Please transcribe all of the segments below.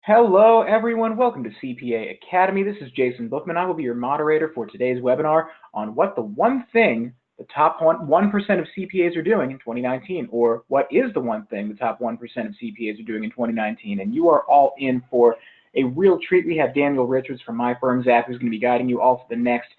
Hello, everyone. Welcome to CPA Academy. This is Jason Bookman. I will be your moderator for today's webinar on what the one thing the top 1% of CPAs are doing in 2019, or what is the one thing the top 1% of CPAs are doing in 2019. And you are all in for a real treat. We have Daniel Richards from My Firm's app who's going to be guiding you all for the next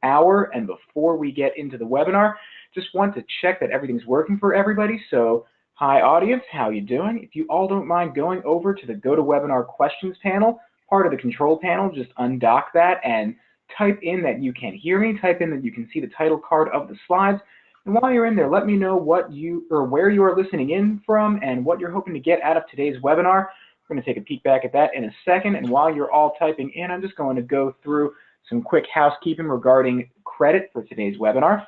hour. And before we get into the webinar, just want to check that everything's working for everybody. So hi audience, how you doing? If you all don't mind going over to the GoToWebinar questions panel, part of the control panel, just undock that and type in that you can hear me, type in that you can see the title card of the slides. And while you're in there, let me know what you or where you are listening in from and what you're hoping to get out of today's webinar. We're going to take a peek back at that in a second. And while you're all typing in, I'm just going to go through some quick housekeeping regarding credit for today's webinar.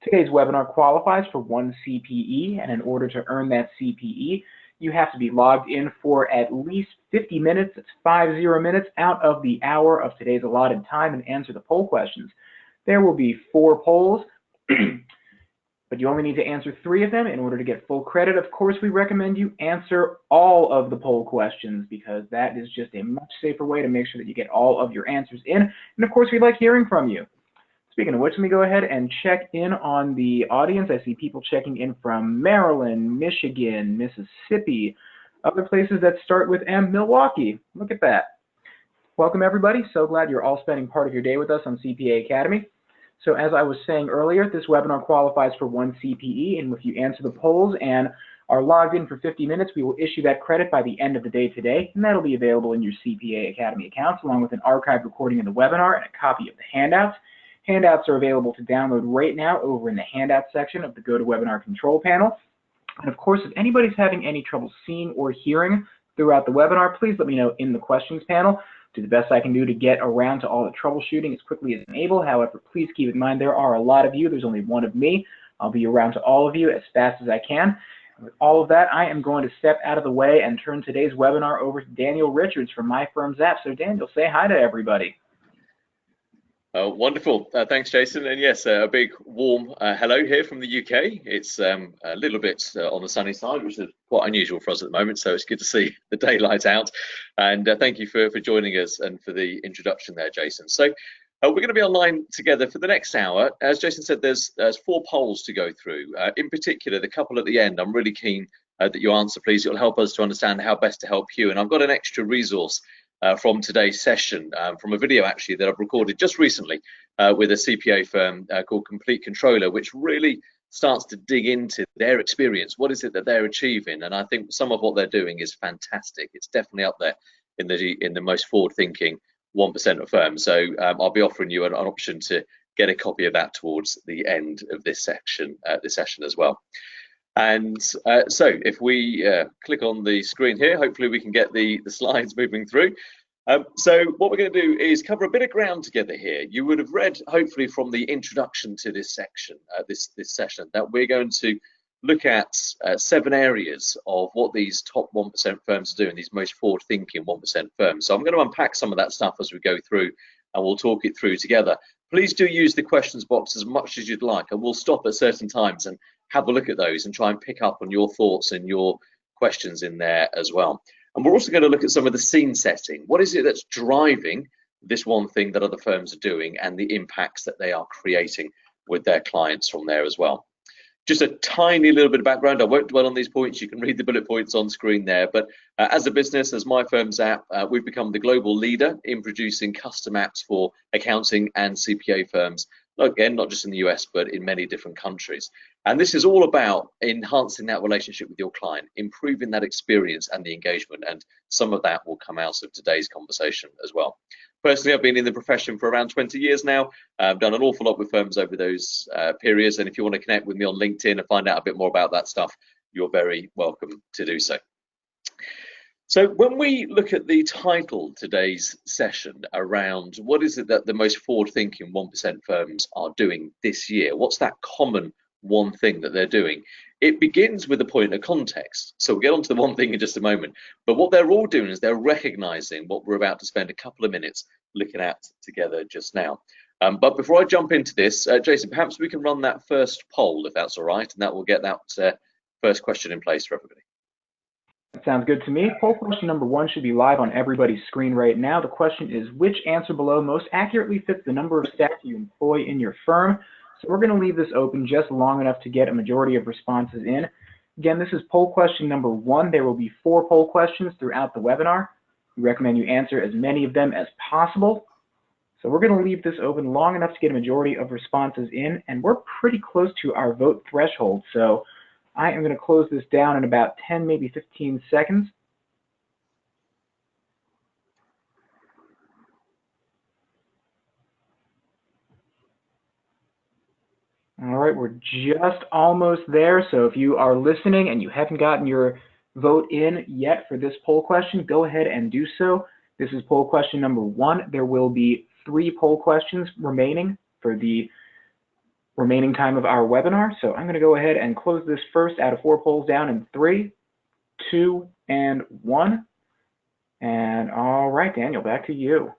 Today's webinar qualifies for 1 CPE, and in order to earn that CPE, you have to be logged in for at least 50 minutes, that's 50 minutes, out of the hour of today's allotted time and answer the poll questions. There will be 4 polls, but you only need to answer 3 of them in order to get full credit. Of course, we recommend you answer all of the poll questions because that is just a much safer way to make sure that you get all of your answers in. And of course, we'd like hearing from you. Speaking of which, let me go ahead and check in on the audience. I see people checking in from Maryland, Michigan, Mississippi, other places that start with M, Milwaukee. Look at that. Welcome, everybody. So glad you're all spending part of your day with us on CPA Academy. So as I was saying earlier, this webinar qualifies for 1 CPE, and if you answer the polls and are logged in for 50 minutes, we will issue that credit by the end of the day today, and that'll be available in your CPA Academy accounts, along with an archived recording of the webinar and a copy of the handouts. Handouts are available to download right now over in the Handouts section of the GoToWebinar control panel. And of course, if anybody's having any trouble seeing or hearing throughout the webinar, please let me know in the questions panel. Do the best I can do to get around to all the troubleshooting as quickly as I'm able. However, please keep in mind there are a lot of you. There's only one of me. I'll be around to all of you as fast as I can. And with all of that, I am going to step out of the way and turn today's webinar over to Daniel Richards from My Firm's app. So Daniel, say hi to everybody. Wonderful. Thanks, Jason. And yes, a big warm hello here from the UK. It's a little bit on the sunny side, which is quite unusual for us at the moment. So it's good to see the daylight out. And thank you for joining us and for the introduction there, Jason. So we're going to be online together for the next hour. As Jason said, there's 4 polls to go through. In particular, the couple at the end, I'm really keen that you answer, please. It'll help us to understand how best to help you. And I've got an extra resource from today's session, from a video actually that I've recorded just recently with a CPA firm called Complete Controller, which really starts to dig into their experience. What is it that they're achieving? And I think some of what they're doing is fantastic. It's definitely up there in the most forward-thinking 1% of firms. So I'll be offering you an option to get a copy of that towards the end of this session as well. And so if we click on the screen here, hopefully we can get the slides moving through. So what we're going to do is cover a bit of ground together here. You would have read, hopefully, from the introduction to this section, this session, that we're going to look at 7 areas of what these top 1% firms are doing, these most forward-thinking 1% firms. So I'm going to unpack some of that stuff as we go through, and we'll talk it through together. Please do use the questions box as much as you'd like, and we'll stop at certain times and have a look at those and try and pick up on your thoughts and your questions in there as well. And we're also going to look at some of the scene setting. What is it that's driving this one thing that other firms are doing and the impacts that they are creating with their clients from there as well. Just a tiny little bit of background. I won't dwell on these points. You can read the bullet points on screen there. But as a business, as My Firm's app, we've become the global leader in producing custom apps for accounting and CPA firms. Again, not just in the US, but in many different countries. And this is all about enhancing that relationship with your client, improving that experience and the engagement. And some of that will come out of today's conversation as well. Personally, I've been in the profession for around 20 years now. I've done an awful lot with firms over those periods. And if you want to connect with me on LinkedIn and find out a bit more about that stuff, you're very welcome to do so. So when we look at the title today's session around what is it that the most forward-thinking 1% firms are doing this year, what's that common one thing that they're doing? It begins with a point of context. So we'll get onto the one thing in just a moment. But what they're all doing is they're recognizing what we're about to spend a couple of minutes looking at together just now. But before I jump into this, Jason, perhaps we can run that first poll, if that's all right, and that will get that first question in place for everybody. Sounds good to me. Poll question number 1 should be live on everybody's screen right now. The question is, which answer below most accurately fits the number of staff you employ in your firm? So we're going to leave this open just long enough to get a majority of responses in. Again, this is poll question number 1. There will be 4 poll questions throughout the webinar. We recommend you answer as many of them as possible. So we're going to leave this open long enough to get a majority of responses in, and we're pretty close to our vote threshold. So I am going to close this down in about 10, maybe 15 seconds. All right, we're just almost there. So if you are listening and you haven't gotten your vote in yet for this poll question, go ahead and do so. This is poll question number 1. There will be 3 poll questions remaining for the remaining time of our webinar. So I'm going to go ahead and close this first out of 4 polls down in 3, 2, and 1. And all right, Daniel, back to you.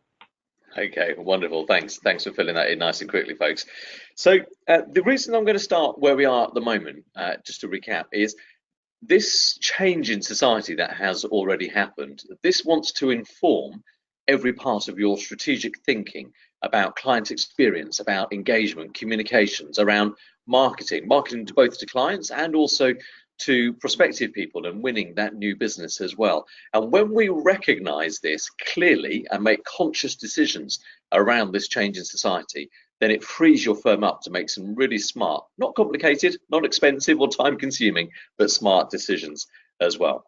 Okay, wonderful. Thanks for filling that in nice and quickly, folks. So the reason I'm going to start where we are at the moment, just to recap, is this change in society that has already happened. This wants to inform every part of your strategic thinking about client experience, about engagement, communications, around marketing to both to clients and also to prospective people and winning that new business as well. And when we recognize this clearly and make conscious decisions around this change in society, then it frees your firm up to make some really smart, not complicated, not expensive or time consuming, but smart decisions as well.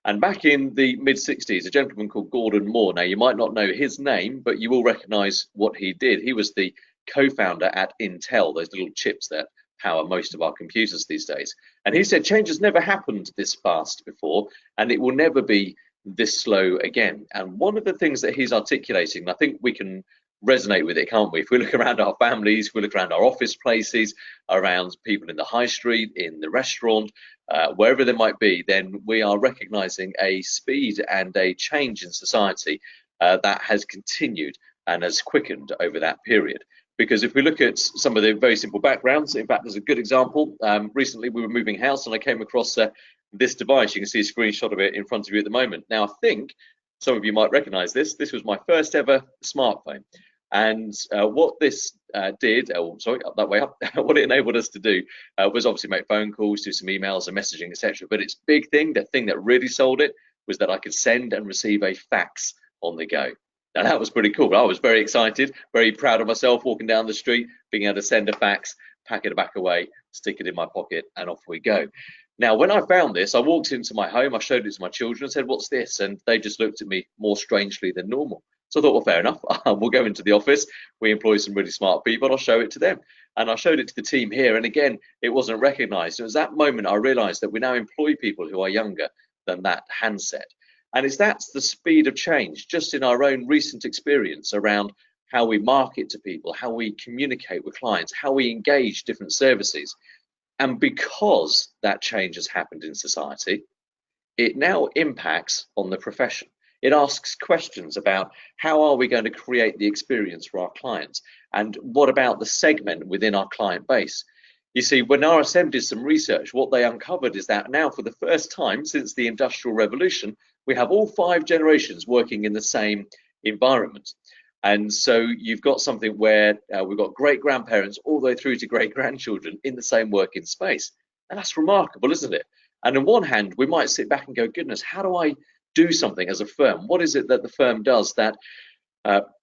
And back in the mid-60s, a gentleman called Gordon Moore, now you might not know his name, but you will recognize what he did. He was the co-founder at Intel, those little chips that power most of our computers these days. And he said change has never happened this fast before, and it will never be this slow again. And one of the things that he's articulating, I think we can resonate with it, can't we? If we look around our families, if we look around our office places, around people in the high street, in the restaurant, wherever they might be, then we are recognizing a speed and a change in society that has continued and has quickened over that period. Because if we look at some of the very simple backgrounds, in fact, there's a good example. Recently, we were moving house and I came across this device. You can see a screenshot of it in front of you at the moment. Now, I think some of you might recognize this. This was my first ever smartphone. And what this did, sorry, up that way up, what it enabled us to do was obviously make phone calls, do some emails and messaging, etc. But its big thing, the thing that really sold it, was that I could send and receive a fax on the go. Now that was pretty cool. I was very excited, very proud of myself walking down the street, being able to send a fax, pack it back away, stick it in my pocket, and off we go. Now, when I found this, I walked into my home, I showed it to my children and said, "What's this?" And they just looked at me more strangely than normal. So I thought, well, fair enough. We'll go into the office. We employ some really smart people. And I'll show it to them. And I showed it to the team here. And again, it wasn't recognized. It was that moment I realized that we now employ people who are younger than that handset. And that's the speed of change, just in our own recent experience around how we market to people, how we communicate with clients, how we engage different services. And because that change has happened in society, it now impacts on the profession. It asks questions about how are we going to create the experience for our clients, and what about the segment within our client base. You see, when RSM did some research, what they uncovered is that now for the first time since the Industrial Revolution, we have all 5 generations working in the same environment. And so you've got something where we've got great-grandparents all the way through to great-grandchildren in the same working space. And that's remarkable, isn't it? And on one hand, we might sit back and go, goodness, how do I do something as a firm? What is it that the firm does that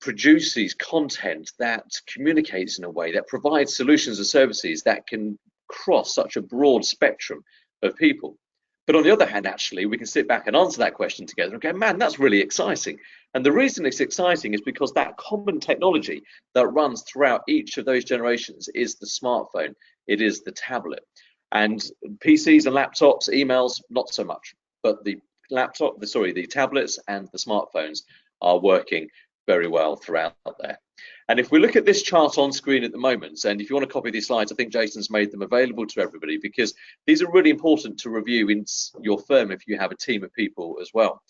produces content, that communicates in a way, that provides solutions and services that can cross such a broad spectrum of people? But on the other hand, actually, we can sit back and answer that question together and go, man, that's really exciting. And the reason it's exciting is because that common technology that runs throughout each of those generations is the smartphone, it is the tablet. And PCs and laptops, emails, not so much. But the tablets and the smartphones are working very well throughout there. And if we look at this chart on screen at the moment, and if you want to copy these slides, I think Jason's made them available to everybody because these are really important to review in your firm if you have a team of people as well.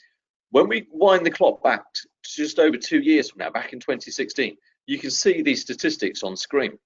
When we wind the clock back to just over 2 years from now, back in 2016, you can see these statistics on screen.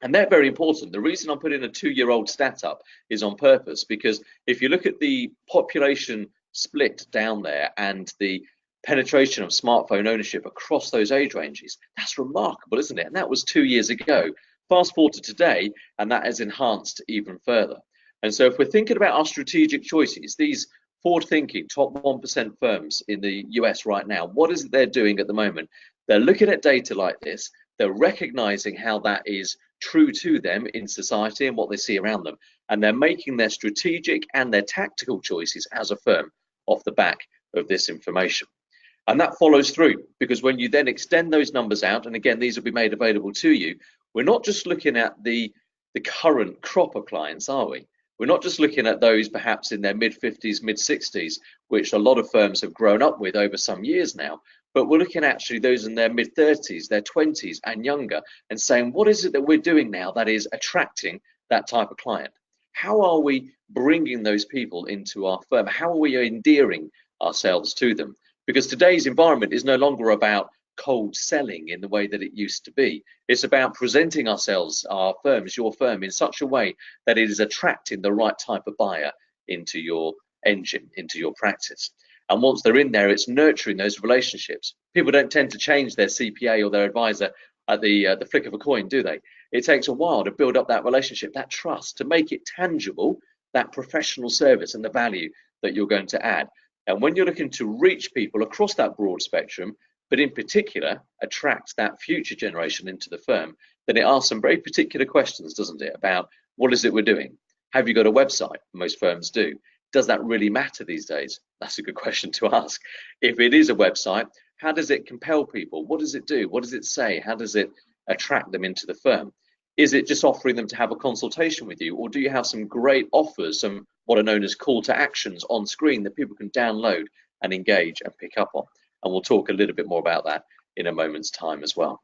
And they're very important. The reason I'm putting a 2-year-old stat up is on purpose, because if you look at the population split down there and the penetration of smartphone ownership across those age ranges, that's remarkable, isn't it? And that was 2 years ago. Fast forward to today, and that has enhanced even further. And so if we're thinking about our strategic choices, these forward-thinking top 1% firms in the US right now, what is it they're doing at the moment? They're looking at data like this, they're recognizing how that is true to them in society and what they see around them, and they're making their strategic and their tactical choices as a firm off the back of this information. And that follows through, because when you then extend those numbers out, and again, these will be made available to you, we're not just looking at the current crop of clients, are we? We're not just looking at those perhaps in their mid-50s, mid-60s, which a lot of firms have grown up with over some years now, but we're looking at actually those in their mid-30s, their 20s and younger, and saying, what is it that we're doing now that is attracting that type of client? How are we bringing those people into our firm? How are we endearing ourselves to them? Because today's environment is no longer about cold selling in the way that it used to be. It's about presenting ourselves, our firms, your firm, in such a way that it is attracting the right type of buyer into your engine, into your practice. And once they're in there, it's nurturing those relationships. People don't tend to change their CPA or their advisor at the flick of a coin, do they? It takes a while to build up that relationship, that trust, to make it tangible, that professional service and the value that you're going to add. And when you're looking to reach people across that broad spectrum, but in particular attract that future generation into the firm, then it asks some very particular questions, doesn't it, about what is it we're doing? Have you got a website? Most firms do. Does that really matter these days? That's a good question to ask. If it is a website, how does it compel people? What does it do? What does it say? How does it attract them into the firm? Is it just offering them to have a consultation with you, or do you have some great offers, some what are known as call to actions on screen that people can download and engage and pick up on? And we'll talk a little bit more about that in a moment's time as well.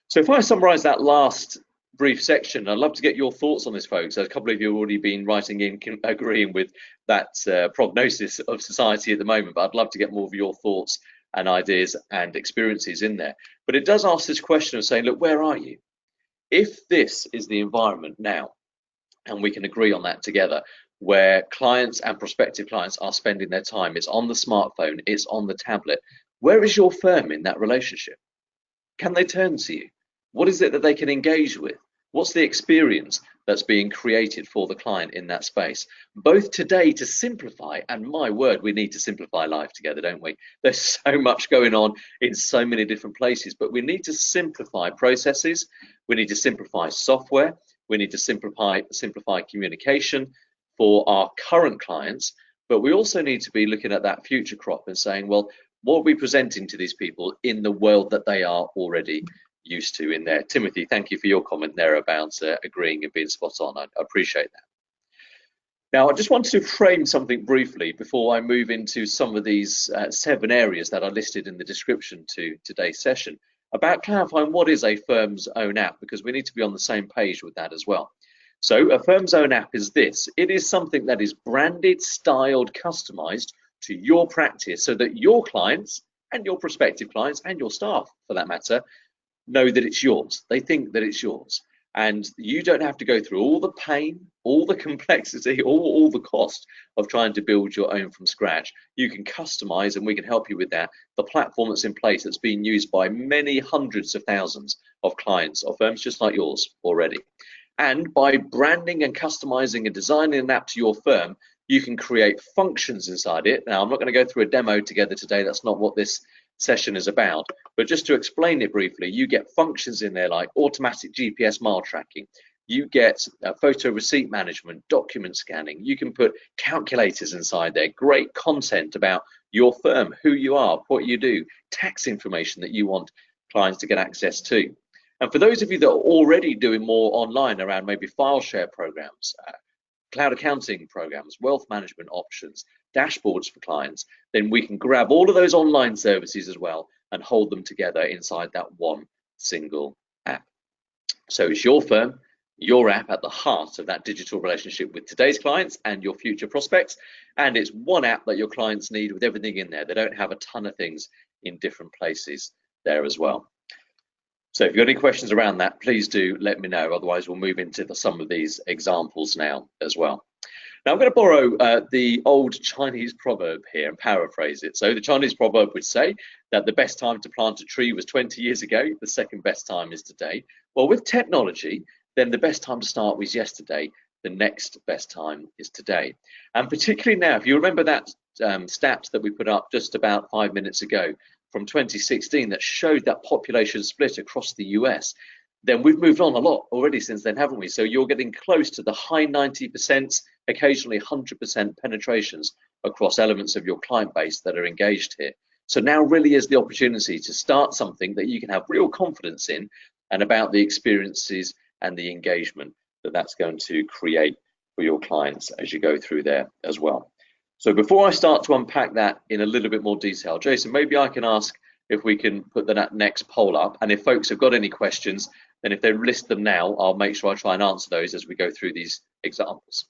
So if I summarize that last brief section, I'd love to get your thoughts on this, folks. A couple of you have already been writing in, agreeing with that prognosis of society at the moment, but I'd love to get more of your thoughts and ideas and experiences in there. But it does ask this question of saying, look, where are you? If this is the environment now, and we can agree on that together, where clients and prospective clients are spending their time, it's on the smartphone, it's on the tablet, where is your firm in that relationship? Can they turn to you? What is it that they can engage with? What's the experience that's being created for the client in that space? Both today to simplify, and my word, we need to simplify life together, don't we? There's so much going on in so many different places, but we need to simplify processes. We need to simplify software. We need to simplify communication for our current clients, but we also need to be looking at that future crop and saying, well, what are we presenting to these people in the world that they are already used to in there? Timothy, thank you for your comment there about agreeing and being spot on. I appreciate that. Now, I just wanted to frame something briefly before I move into some of these 7 areas that are listed in the description to today's session about clarifying what is a firm's own app, because we need to be on the same page with that as well. So a firm's own app is this. It is something that is branded, styled, customized to your practice so that your clients and your prospective clients and your staff, for that matter, know that it's yours. They think that it's yours. And you don't have to go through all the pain, all the complexity, all the cost of trying to build your own from scratch. You can customize, and we can help you with that. The platform that's in place that's being used by many hundreds of thousands of clients of firms just like yours already. And by branding and customizing and designing an app to your firm, you can create functions inside it. Now, I'm not going to go through a demo together today. That's not what this session is about. But just to explain it briefly, you get functions in there like automatic GPS mile tracking. You get photo receipt management, document scanning. You can put calculators inside there, great content about your firm, who you are, what you do, tax information that you want clients to get access to. And for those of you that are already doing more online around maybe file share programs, cloud accounting programs, wealth management options, dashboards for clients, then we can grab all of those online services as well and hold them together inside that one single app. So it's your firm, your app at the heart of that digital relationship with today's clients and your future prospects. And it's one app that your clients need with everything in there. They don't have a ton of things in different places there as well. So if you've got any questions around that, please do let me know. Otherwise, we'll move into some of these examples now as well. Now I'm going to borrow the old Chinese proverb here and paraphrase it. So the Chinese proverb would say that the best time to plant a tree was 20 years ago, the second best time is today. Well, with technology, then the best time to start was yesterday, the next best time is today. And particularly now, if you remember that stat that we put up just about 5 minutes ago from 2016 that showed that population split across the US, then we've moved on a lot already since then, haven't we? So you're getting close to the high 90%, occasionally 100% penetrations across elements of your client base that are engaged here. So now really is the opportunity to start something that you can have real confidence in and about the experiences and the engagement that that's going to create for your clients as you go through there as well. So before I start to unpack that in a little bit more detail, Jason, maybe I can ask if we can put that next poll up, and if folks have got any questions, then if they list them now, I'll make sure I try and answer those as we go through these examples.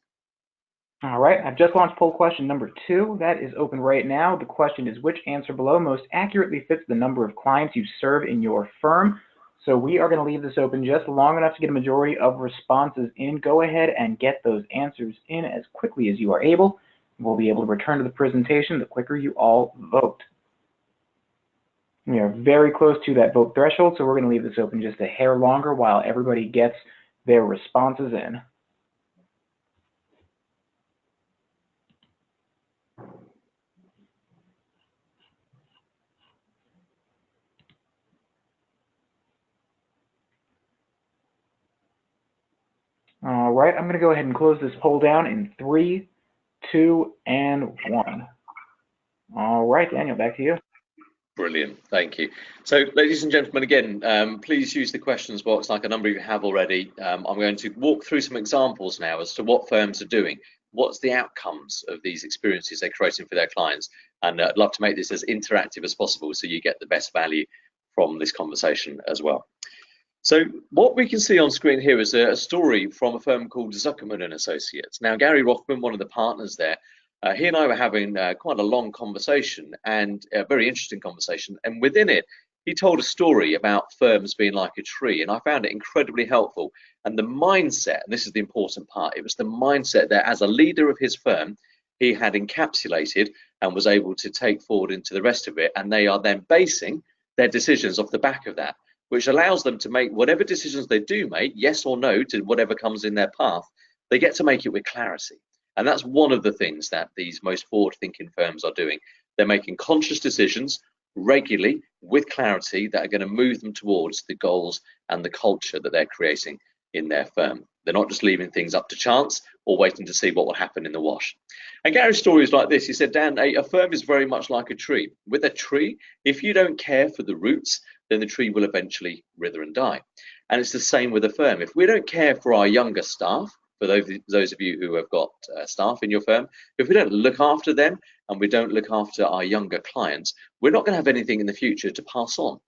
All right, I've just launched poll question number 2. That is open right now. The question is, which answer below most accurately fits the number of clients you serve in your firm? So we are going to leave this open just long enough to get a majority of responses in. Go ahead and get those answers in as quickly as you are able. We'll be able to return to the presentation the quicker you all vote. We are very close to that vote threshold, so we're going to leave this open just a hair longer while everybody gets their responses in. All right, I'm going to go ahead and close this poll down in 3, 2, and 1. All right, Daniel, back to you. Brilliant, thank you. So, ladies and gentlemen, again, please use the questions box like a number of you have already. I'm going to walk through some examples now as to what firms are doing, what's the outcomes of these experiences they're creating for their clients, and I'd love to make this as interactive as possible so you get the best value from this conversation as well. So what we can see on screen here is a story from a firm called Zuckerman and Associates. Now, Gary Rothman, one of the partners there, he and I were having quite a long conversation, and a very interesting conversation. And within it, he told a story about firms being like a tree, and I found it incredibly helpful. And the mindset, and this is the important part, it was the mindset that as a leader of his firm, he had encapsulated and was able to take forward into the rest of it. And they are then basing their decisions off the back of that, which allows them to make whatever decisions they do make, yes or no to whatever comes in their path, they get to make it with clarity. And that's one of the things that these most forward-thinking firms are doing. They're making conscious decisions regularly with clarity that are going to move them towards the goals and the culture that they're creating in their firm. They're not just leaving things up to chance or waiting to see what will happen in the wash. And Gary's story is like this. He said, Dan, a firm is very much like a tree. With a tree, if you don't care for the roots, then the tree will eventually wither and die. And it's the same with a firm. If we don't care for our younger staff, for those of you who have got staff in your firm, if we don't look after them and we don't look after our younger clients, we're not going to have anything in the future to pass on.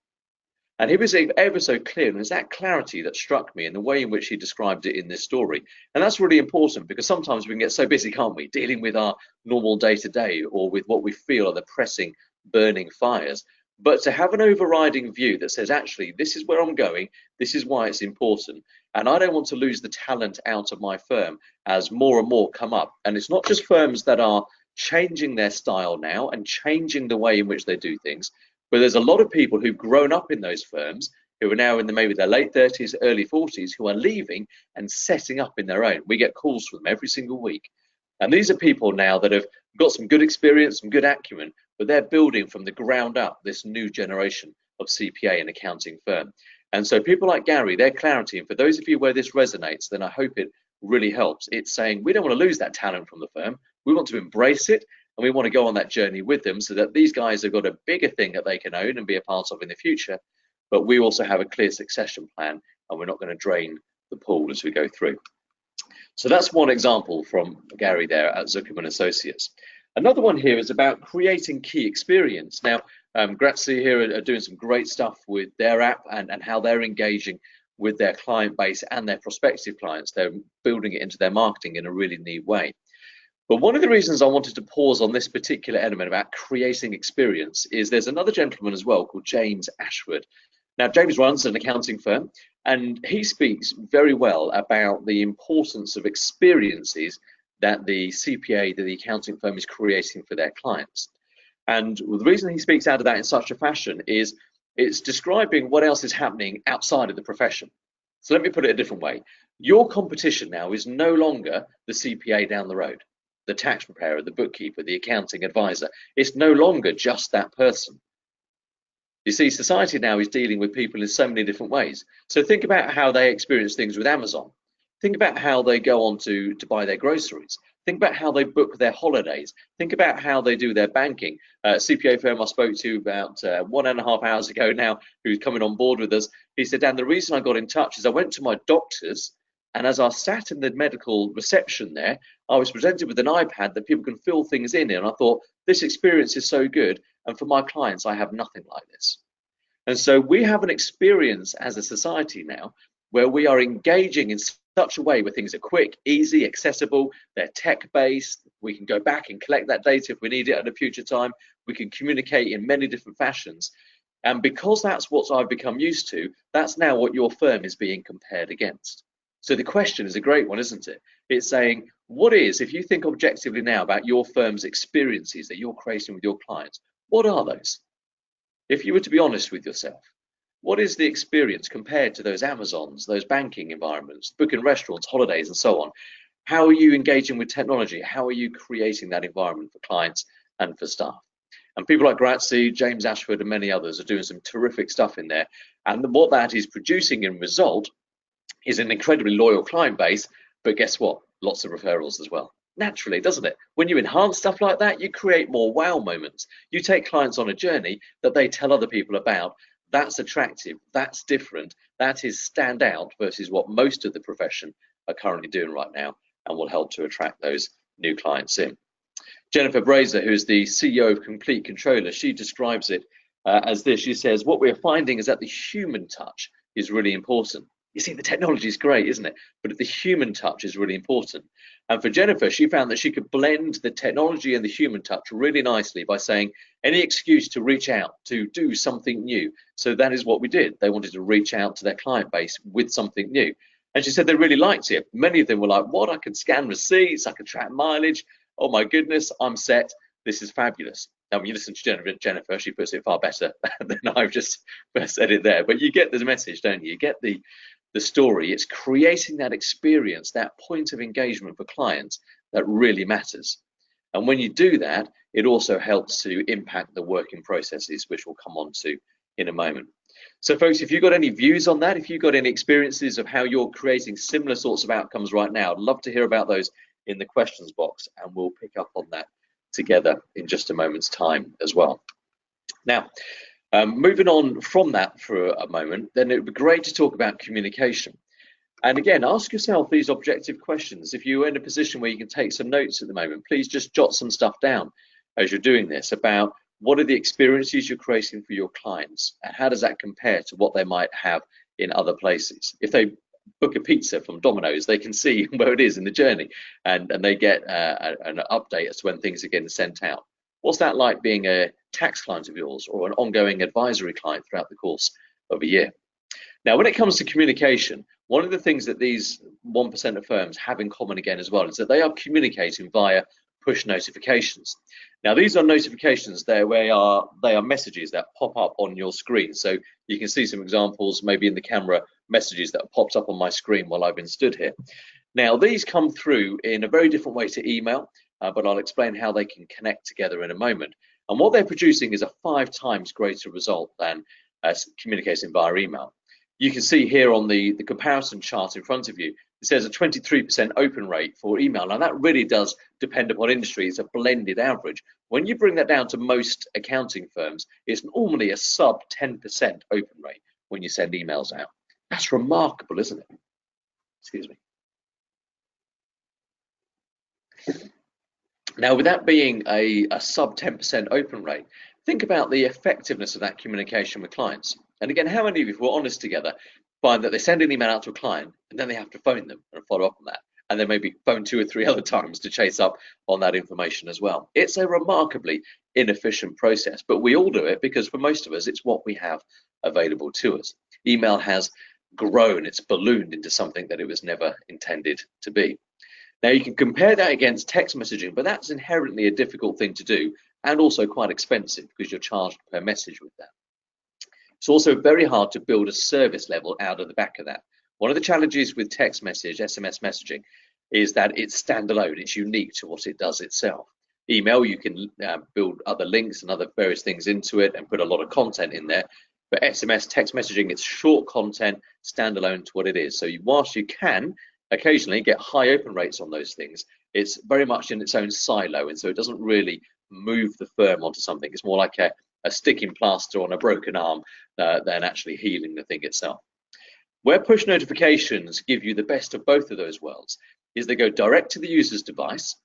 And he was ever so clear, and it's that clarity that struck me in the way in which he described it in this story. And that's really important, because sometimes we can get so busy, can't we, dealing with our normal day-to-day or with what we feel are the pressing, burning fires. But to have an overriding view that says, actually, this is where I'm going, this is why it's important, and I don't want to lose the talent out of my firm as more and more come up. And it's not just firms that are changing their style now and changing the way in which they do things, but there's a lot of people who've grown up in those firms who are now in maybe their late 30s, early 40s, who are leaving and setting up in their own. We get calls from them every single week. And these are people now that have got some good experience, some good acumen, but they're building from the ground up this new generation of CPA and accounting firm. And so people like Gary, their clarity, and for those of you where this resonates, then I hope it really helps. It's saying we don't want to lose that talent from the firm. We want to embrace it, and we want to go on that journey with them so that these guys have got a bigger thing that they can own and be a part of in the future. But we also have a clear succession plan, and we're not going to drain the pool as we go through. So that's one example from Gary there at Zuckerman Associates. Another one here is about creating key experience. Now, Grazzi here are doing some great stuff with their app and how they're engaging with their client base and their prospective clients. They're building it into their marketing in a really neat way. But one of the reasons I wanted to pause on this particular element about creating experience is there's another gentleman as well called James Ashford. Now, James runs an accounting firm, and he speaks very well about the importance of experiences that the CPA, that the accounting firm is creating for their clients. And the reason he speaks out of that in such a fashion is it's describing what else is happening outside of the profession. So let me put it a different way. Your competition now is no longer the CPA down the road, the tax preparer, the bookkeeper, the accounting advisor. It's no longer just that person. You see, society now is dealing with people in so many different ways. So think about how they experience things with Amazon. Think about how they go on to buy their groceries. Think about how they book their holidays. Think about how they do their banking. CPA firm I spoke to about 1.5 hours ago now, who's coming on board with us, he said, Dan, the reason I got in touch is I went to my doctor's, and as I sat in the medical reception there, I was presented with an iPad that people can fill things in, and I thought, this experience is so good, and for my clients, I have nothing like this. And so we have an experience as a society now where we are engaging in such a way where things are quick, easy, accessible, they're tech-based, we can go back and collect that data if we need it at a future time, we can communicate in many different fashions. And because that's what I've become used to, that's now what your firm is being compared against. So the question is a great one, isn't it? It's saying, what is, if you think objectively now about your firm's experiences that you're creating with your clients, what are those? If you were to be honest with yourself, what is the experience compared to those Amazons, those banking environments, booking restaurants, holidays, and so on? How are you engaging with technology? How are you creating that environment for clients and for staff? And people like Grazzi, James Ashford, and many others are doing some terrific stuff in there. And what that is producing in result is an incredibly loyal client base, but guess what? Lots of referrals as well. Naturally, doesn't it? When you enhance stuff like that, you create more wow moments. You take clients on a journey that they tell other people about. That's attractive, that's different, that is stand out versus what most of the profession are currently doing right now, and will help to attract those new clients in. Jennifer Brazer, who's the CEO of Complete Controller, she describes it as this. She says, what we're finding is that the human touch is really important. You see, the technology is great, isn't it? But the human touch is really important. And for Jennifer, she found that she could blend the technology and the human touch really nicely by saying any excuse to reach out, to do something new. So that is what we did. They wanted to reach out to their client base with something new. And she said they really liked it. Many of them were like, what? I can scan receipts, I can track mileage. Oh my goodness, I'm set. This is fabulous. Now, when you listen to Jennifer, she puts it far better than I've just said it there. But you get the message, don't you? You get the story. It's creating that experience, that point of engagement for clients that really matters. And when you do that, it also helps to impact the working processes, which we'll come on to in a moment. So folks, if you've got any views on that, if you've got any experiences of how you're creating similar sorts of outcomes right now, I'd love to hear about those in the questions box, and we'll pick up on that together in just a moment's time as well. Now, moving on from that for a moment, then it would be great to talk about communication. And again, ask yourself these objective questions. If you're in a position where you can take some notes at the moment, please just jot some stuff down as you're doing this about what are the experiences you're creating for your clients, and how does that compare to what they might have in other places. If they book a pizza from Domino's, they can see where it is in the journey, and they get an update as to when things are getting sent out. What's that like being a tax client of yours or an ongoing advisory client throughout the course of a year? Now, when it comes to communication, one of the things that these 1% of firms have in common again as well is that they are communicating via push notifications. Now, these are notifications they are messages that pop up on your screen. So you can see some examples maybe in the camera, messages that have popped up on my screen while I've been stood here. Now, these come through in a very different way to email, but I'll explain how they can connect together in a moment. And what they're producing is a 5 times greater result than communicating via email. You can see here on the comparison chart in front of you, it says a 23% open rate for email. Now that really does depend upon industry. It's a blended average. When you bring that down to most accounting firms, it's normally a sub 10% open rate when you send emails out. That's remarkable, isn't it? Excuse me. Now, with that being a sub 10% open rate, think about the effectiveness of that communication with clients. And again, how many of you, if we're honest together, find that they send an email out to a client and then they have to phone them and follow up on that, and then maybe phone 2 or 3 other times to chase up on that information as well? It's a remarkably inefficient process, but we all do it because for most of us, it's what we have available to us. Email has grown, it's ballooned into something that it was never intended to be. Now you can compare that against text messaging, but that's inherently a difficult thing to do and also quite expensive because you're charged per message with that. It's also very hard to build a service level out of the back of that. One of the challenges with text message, SMS messaging, is that it's standalone, it's unique to what it does itself. Email, you can build other links and other various things into it and put a lot of content in there. But SMS, text messaging, it's short content, standalone to what it is. So whilst you can occasionally get high open rates on those things, it's very much in its own silo, and so it doesn't really move the firm onto something. It's more like a sticking plaster on a broken arm than actually healing the thing itself. Where push notifications give you the best of both of those worlds is they go direct to the user's device,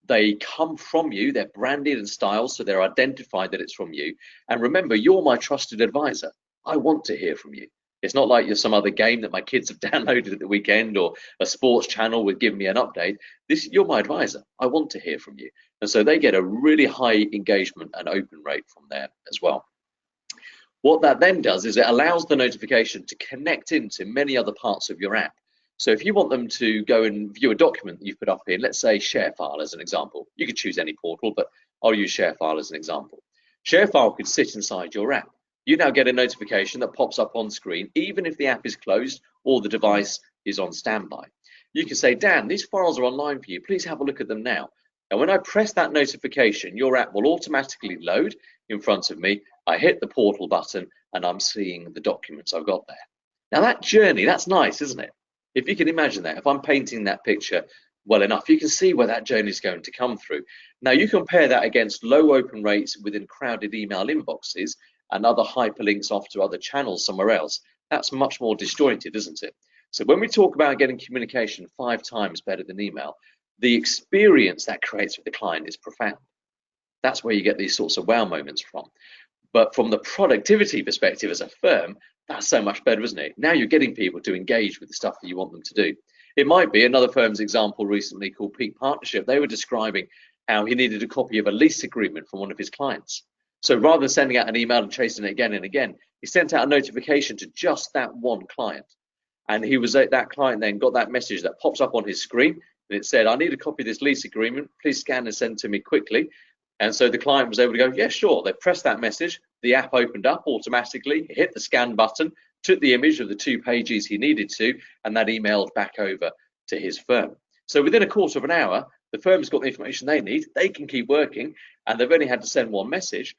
they come from you, they're branded and styled so they're identified that it's from you. And remember, you're my trusted advisor. I want to hear from you. It's not like you're some other game that my kids have downloaded at the weekend or a sports channel would give me an update. You're my advisor. I want to hear from you. And so they get a really high engagement and open rate from there as well. What that then does is it allows the notification to connect into many other parts of your app. So if you want them to go and view a document that you've put up here, let's say ShareFile as an example. You could choose any portal, but I'll use ShareFile as an example. ShareFile could sit inside your app. You now get a notification that pops up on screen, even if the app is closed or the device is on standby. You can say, Dan, these files are online for you. Please have a look at them now. And when I press that notification, your app will automatically load in front of me. I hit the portal button and I'm seeing the documents I've got there. Now that journey, that's nice, isn't it? If you can imagine that, if I'm painting that picture well enough, you can see where that journey is going to come through. Now you compare that against low open rates within crowded email inboxes and other hyperlinks off to other channels somewhere else. That's much more disjointed, isn't it? So when we talk about getting communication 5 times better than email, the experience that creates with the client is profound. That's where you get these sorts of wow moments from. But from the productivity perspective as a firm, that's so much better, isn't it? Now you're getting people to engage with the stuff that you want them to do. It might be another firm's example recently called Peak Partnership. They were describing how he needed a copy of a lease agreement from one of his clients. So rather than sending out an email and chasing it again and again, he sent out a notification to just that one client. And that client then got that message that pops up on his screen and it said, I need a copy of this lease agreement. Please scan and send to me quickly. And so the client was able to go, yeah, sure. They pressed that message. The app opened up automatically, hit the scan button, took the image of the 2 pages he needed to, and that emailed back over to his firm. So within a quarter of an hour, the firm's got the information they need. They can keep working, and they've only had to send one message.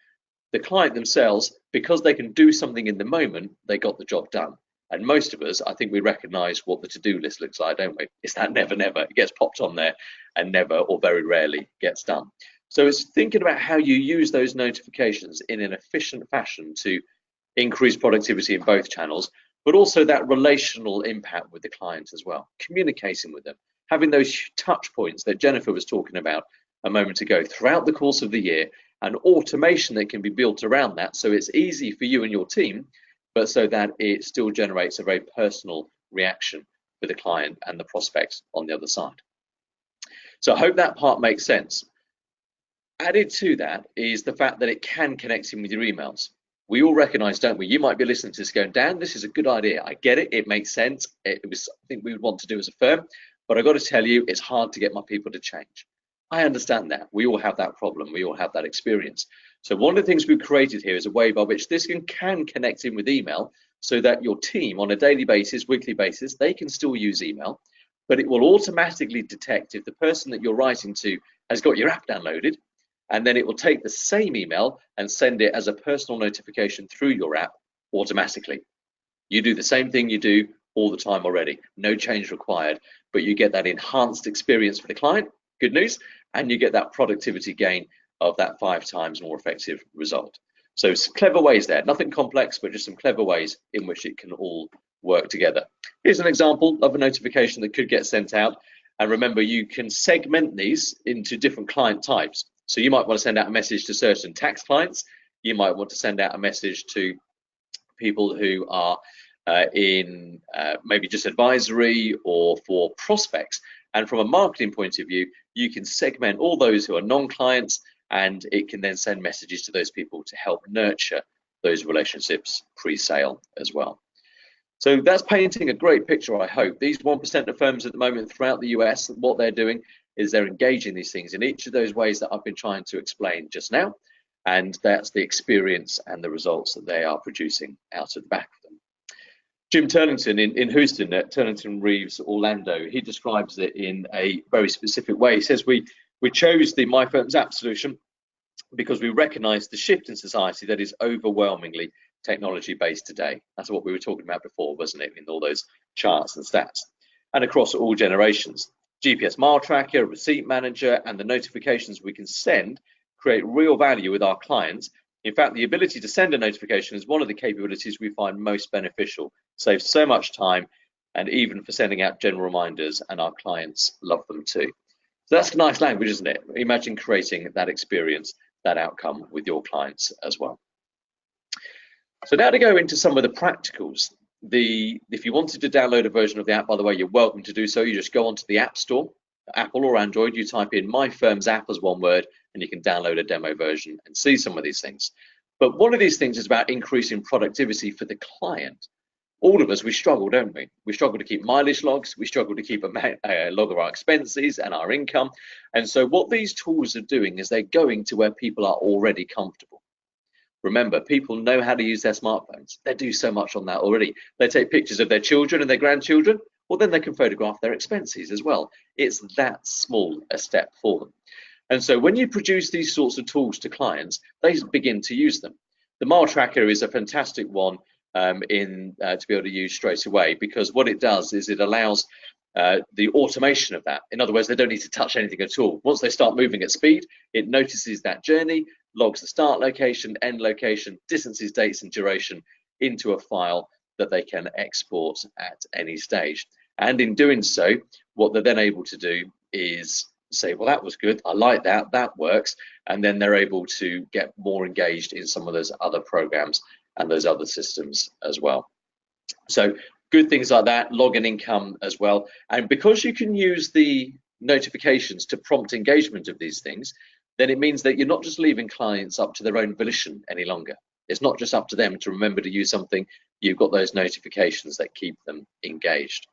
The client themselves, because they can do something in the moment, they got the job done. And most of us, I think we recognize what the to-do list looks like, don't we? It's that never, never. It gets popped on there and never or very rarely gets done. So it's thinking about how you use those notifications in an efficient fashion to increase productivity in both channels, but also that relational impact with the client as well, communicating with them, having those touch points that Jennifer was talking about a moment ago throughout the course of the year, and automation that can be built around that so it's easy for you and your team, but so that it still generates a very personal reaction for the client and the prospects on the other side. So I hope that part makes sense. Added to that is the fact that it can connect in with your emails. We all recognize, don't we? You might be listening to this going, Dan, this is a good idea. I get it. It makes sense. It was something we would want to do as a firm, but I've got to tell you, it's hard to get my people to change. I understand that. We all have that problem. We all have that experience. So one of the things we've created here is a way by which this can connect in with email so that your team on a daily basis, weekly basis, they can still use email, but it will automatically detect if the person that you're writing to has got your app downloaded, and then it will take the same email and send it as a personal notification through your app automatically. You do the same thing you do all the time already, no change required, but you get that enhanced experience for the client, good news, and you get that productivity gain of that 5 times more effective result. So some clever ways there, nothing complex, but just some clever ways in which it can all work together. Here's an example of a notification that could get sent out. And remember, you can segment these into different client types. So you might want to send out a message to certain tax clients. You might want to send out a message to people who are in maybe just advisory or for prospects. And from a marketing point of view, you can segment all those who are non-clients, and it can then send messages to those people to help nurture those relationships pre-sale as well. So that's painting a great picture, I hope. These 1% of firms at the moment throughout the US, what they're doing is they're engaging these things in each of those ways that I've been trying to explain just now. And that's the experience and the results that they are producing out of the back of them. Jim Turnington in Houston at Turnington Reeves Orlando, he describes it in a very specific way. He says, we chose the My Firms app solution because we recognize the shift in society that is overwhelmingly technology based today. That's what we were talking about before, wasn't it, in all those charts and stats. And across all generations, GPS mile tracker, receipt manager, and the notifications we can send create real value with our clients. In fact, the ability to send a notification is one of the capabilities we find most beneficial. Saves so much time, and even for sending out general reminders, and our clients love them too. So that's nice language, isn't it? Imagine creating that experience, that outcome with your clients as well. So now to go into some of the practicals. If you wanted to download a version of the app, by the way, you're welcome to do so. You just go onto the App Store, Apple or Android, you type in My Firms app as one word, and you can download a demo version and see some of these things. But one of these things is about increasing productivity for the client. All of us, we struggle, don't we? We struggle to keep mileage logs, we struggle to keep a log of our expenses and our income. And so what these tools are doing is they're going to where people are already comfortable. Remember, people know how to use their smartphones. They do so much on that already. They take pictures of their children and their grandchildren, well, then they can photograph their expenses as well. It's that small a step for them. And so when you produce these sorts of tools to clients, they begin to use them. The mile tracker is a fantastic one to be able to use straight away, because what it does is it allows the automation of that. In other words, they don't need to touch anything at all. Once they start moving at speed, it notices that journey, logs the start location, end location, distances, dates, and duration into a file that they can export at any stage. And in doing so, what they're then able to do is say, well, that was good, I like that, that works, and then they're able to get more engaged in some of those other programs and those other systems as well. So good things like that, login income as well. And because you can use the notifications to prompt engagement of these things, then it means that you're not just leaving clients up to their own volition any longer. It's not just up to them to remember to use something. You've got those notifications that keep them engaged.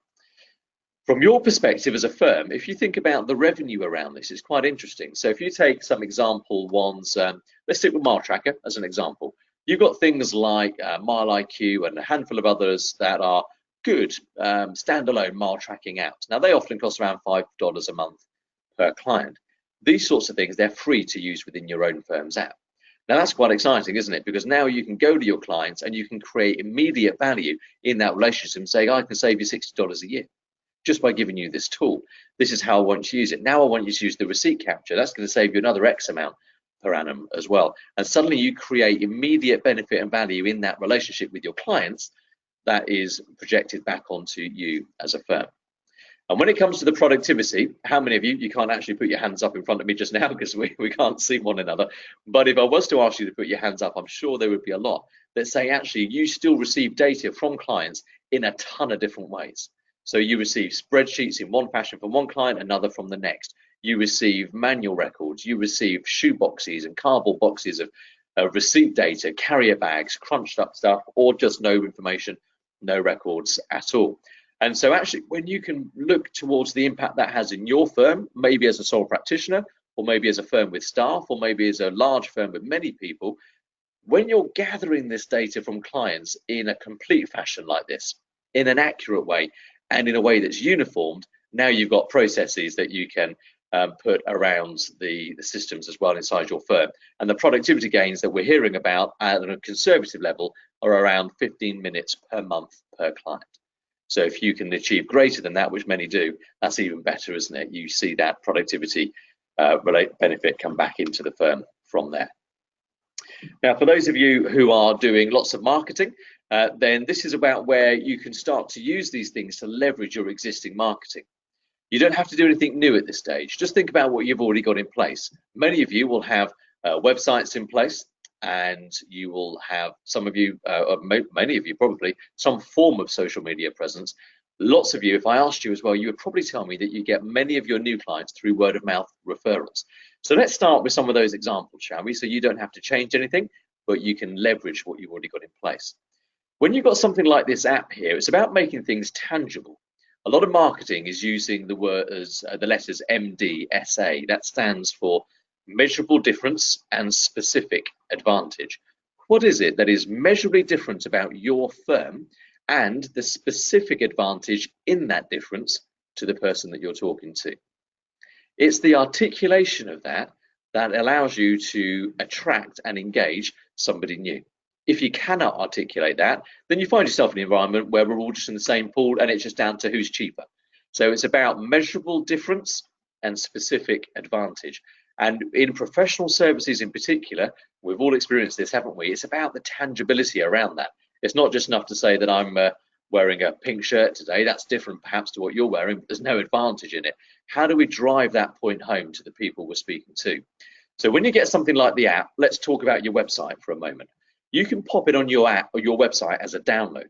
From your perspective as a firm, if you think about the revenue around this, it's quite interesting. So if you take some example ones, let's stick with Mile Tracker as an example. You've got things like Mile IQ and a handful of others that are good standalone mile tracking apps. Now, they often cost around $5 a month per client. These sorts of things, they're free to use within your own firm's app. Now, that's quite exciting, isn't it? Because now you can go to your clients and you can create immediate value in that relationship and say, I can save you $60 a year just by giving you this tool. This is how I want you to use it. Now I want you to use the receipt capture. That's going to save you another X amount per annum as well. And suddenly you create immediate benefit and value in that relationship with your clients that is projected back onto you as a firm. And when it comes to the productivity, how many of you can't actually put your hands up in front of me just now because we can't see one another. But if I was to ask you to put your hands up, I'm sure there would be a lot that say actually you still receive data from clients in a ton of different ways. So you receive spreadsheets in one fashion from one client, another from the next. You receive manual records, you receive shoe boxes and cardboard boxes of receipt data, carrier bags, crunched up stuff, or just no information, no records at all. And so actually, when you can look towards the impact that has in your firm, maybe as a sole practitioner, or maybe as a firm with staff, or maybe as a large firm with many people, when you're gathering this data from clients in a complete fashion like this, in an accurate way, and in a way that's uniformed, now you've got processes that you can put around the systems as well inside your firm. And the productivity gains that we're hearing about at a conservative level are around 15 minutes per month per client. So if you can achieve greater than that, which many do, that's even better, isn't it? You see that productivity benefit come back into the firm from there. Now, for those of you who are doing lots of marketing, then this is about where you can start to use these things to leverage your existing marketing. You don't have to do anything new at this stage. Just think about what you've already got in place. Many of you will have websites in place, and you will have, some of you, many of you probably, some form of social media presence. Lots of you, if I asked you as well, you would probably tell me that you get many of your new clients through word of mouth referrals. So let's start with some of those examples, shall we? So you don't have to change anything, but you can leverage what you've already got in place. When you've got something like this app here, it's about making things tangible. A lot of marketing is using the words, the letters MDSA. That stands for measurable difference and specific advantage. What is it that is measurably different about your firm and the specific advantage in that difference to the person that you're talking to? It's the articulation of that that allows you to attract and engage somebody new. If you cannot articulate that, then you find yourself in an environment where we're all just in the same pool and it's just down to who's cheaper. So it's about measurable difference and specific advantage. And in professional services in particular, we've all experienced this, haven't we? It's about the tangibility around that. It's not just enough to say that I'm wearing a pink shirt today. That's different perhaps to what you're wearing, but there's no advantage in it. How do we drive that point home to the people we're speaking to? So when you get something like the app, let's talk about your website for a moment. You can pop it on your app or your website as a download.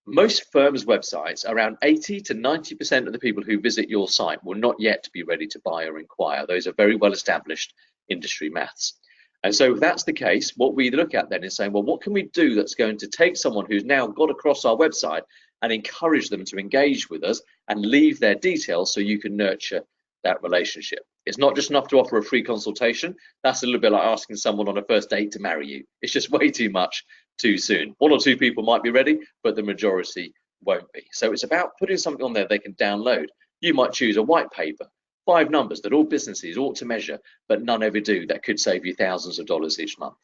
Most firms' websites, around 80 to 90% of the people who visit your site will not yet be ready to buy or inquire. Those are very well established industry maths. And so if that's the case, what we look at then is saying, well, what can we do that's going to take someone who's now got across our website and encourage them to engage with us and leave their details so you can nurture that relationship? It's not just enough to offer a free consultation. That's a little bit like asking someone on a first date to marry you. It's just way too much too soon. One or two people might be ready, but the majority won't be. So it's about putting something on there they can download. You might choose a white paper, 5 numbers that all businesses ought to measure, but none ever do, that could save you thousands of dollars each month.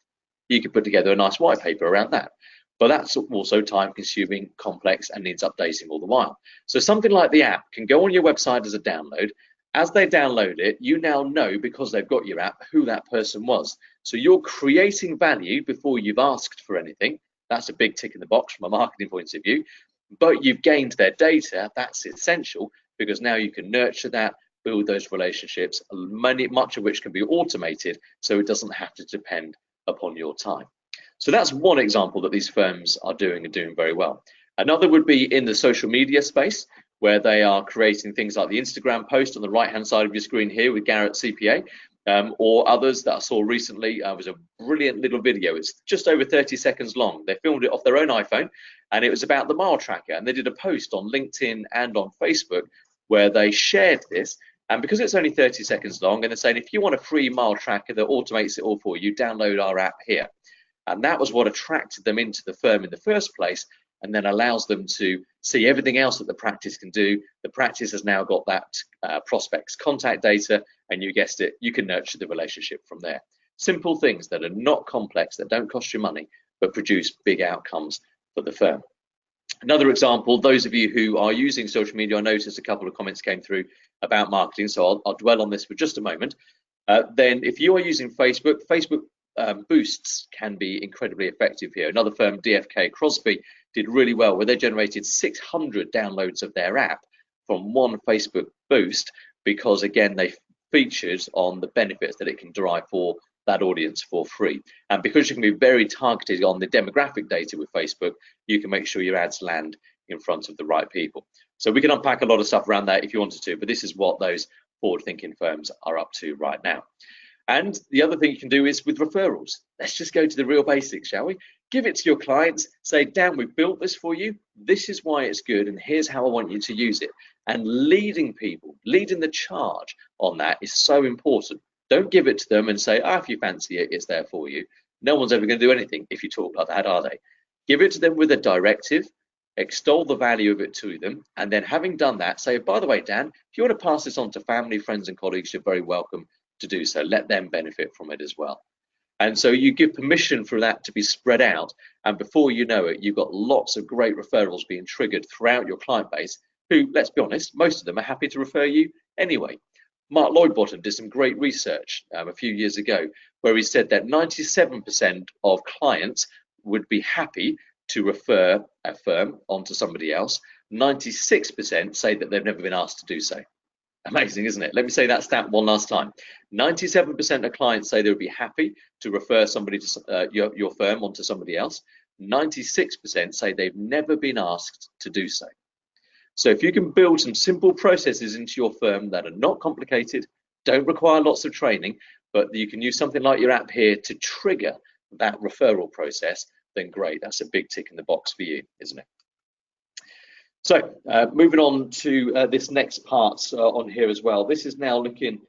You could put together a nice white paper around that. But that's also time consuming, complex, and needs updating all the while. So something like the app can go on your website as a download. As they download it, you now know, because they've got your app, who that person was. So you're creating value before you've asked for anything. That's a big tick in the box from a marketing point of view. But you've gained their data. That's essential, because now you can nurture that, build those relationships, much of which can be automated, so it doesn't have to depend upon your time. So that's one example that these firms are doing and doing very well. Another would be in the social media space, where they are creating things like the Instagram post on the right-hand side of your screen here with Garrett CPA, or others that I saw recently. It was a brilliant little video. It's just over 30 seconds long. They filmed it off their own iPhone, and it was about the mile tracker. And they did a post on LinkedIn and on Facebook where they shared this. And because it's only 30 seconds long, and they're saying, if you want a free mile tracker that automates it all for you, download our app here. And that was what attracted them into the firm in the first place, and then allows them to see everything else that the practice can do. The practice has now got that prospect's contact data, and you guessed it, you can nurture the relationship from there. Simple things that are not complex, that don't cost you money, but produce big outcomes for the firm. Another example, those of you who are using social media, I noticed a couple of comments came through about marketing, so I'll dwell on this for just a moment. Then if you are using Facebook, boosts can be incredibly effective here. Another firm, DFK Crosby, did really well, where they generated 600 downloads of their app from one Facebook boost, because again, they featured on the benefits that it can derive for that audience for free. And because you can be very targeted on the demographic data with Facebook, you can make sure your ads land in front of the right people. So we can unpack a lot of stuff around that if you wanted to, but this is what those forward-thinking firms are up to right now. And the other thing you can do is with referrals. Let's just go to the real basics, shall we? Give it to your clients, say, Dan, we've built this for you. This is why it's good, and here's how I want you to use it. And leading people, leading the charge on that is so important. Don't give it to them and say, if you fancy it, it's there for you. No one's ever going to do anything if you talk like that, are they? Give it to them with a directive, extol the value of it to them, and then having done that, say, by the way, Dan, if you want to pass this on to family, friends, and colleagues, you're very welcome to do so. Let them benefit from it as well. And so you give permission for that to be spread out, and before you know it, you've got lots of great referrals being triggered throughout your client base who, let's be honest, most of them are happy to refer you anyway. Mark Lloyd-Bottom did some great research a few years ago where he said that 97% of clients would be happy to refer a firm onto somebody else. 96% say that they've never been asked to do so. Amazing, isn't it? Let me say that stat one last time. 97% of clients say they would be happy to refer somebody to your firm onto somebody else. 96% say they've never been asked to do so. So if you can build some simple processes into your firm that are not complicated, don't require lots of training, but you can use something like your app here to trigger that referral process, then great. That's a big tick in the box for you, isn't it? So moving on to this next part on here as well. This is now looking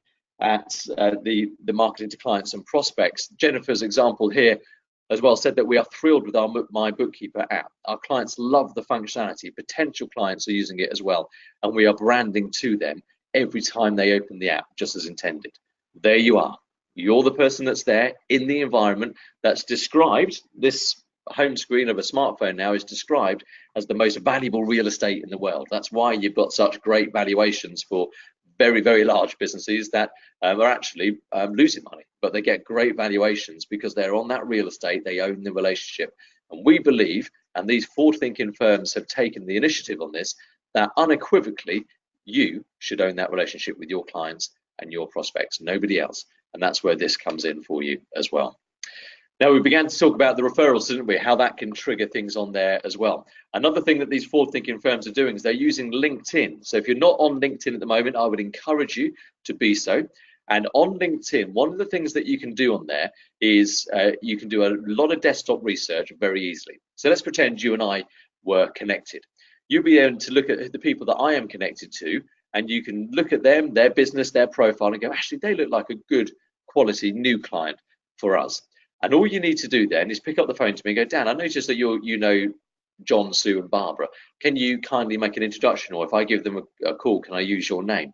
at the marketing to clients and prospects. Jennifer's example here as well said that we are thrilled with our My Bookkeeper app. Our clients love the functionality. Potential clients are using it as well, and we are branding to them every time they open the app, just as intended. There you are. You're the person that's there in the environment that's described. This home screen of a smartphone now is described as the most valuable real estate in the world. That's why you've got such great valuations for very, very large businesses that are actually losing money, but they get great valuations because they're on that real estate, they own the relationship. And we believe, and these forward-thinking firms have taken the initiative on this, that unequivocally you should own that relationship with your clients and your prospects, nobody else. And that's where this comes in for you as well. Now, we began to talk about the referrals, didn't we? How that can trigger things on there as well. Another thing that these forward-thinking firms are doing is they're using LinkedIn. So if you're not on LinkedIn at the moment, I would encourage you to be so. And on LinkedIn, one of the things that you can do on there is you can do a lot of desktop research very easily. So let's pretend you and I were connected. You'll be able to look at the people that I am connected to, and you can look at them, their business, their profile, and go, actually, they look like a good quality new client for us. And all you need to do then is pick up the phone to me and go, Dan, I noticed that you know John, Sue, and Barbara. Can you kindly make an introduction? Or if I give them a call, can I use your name?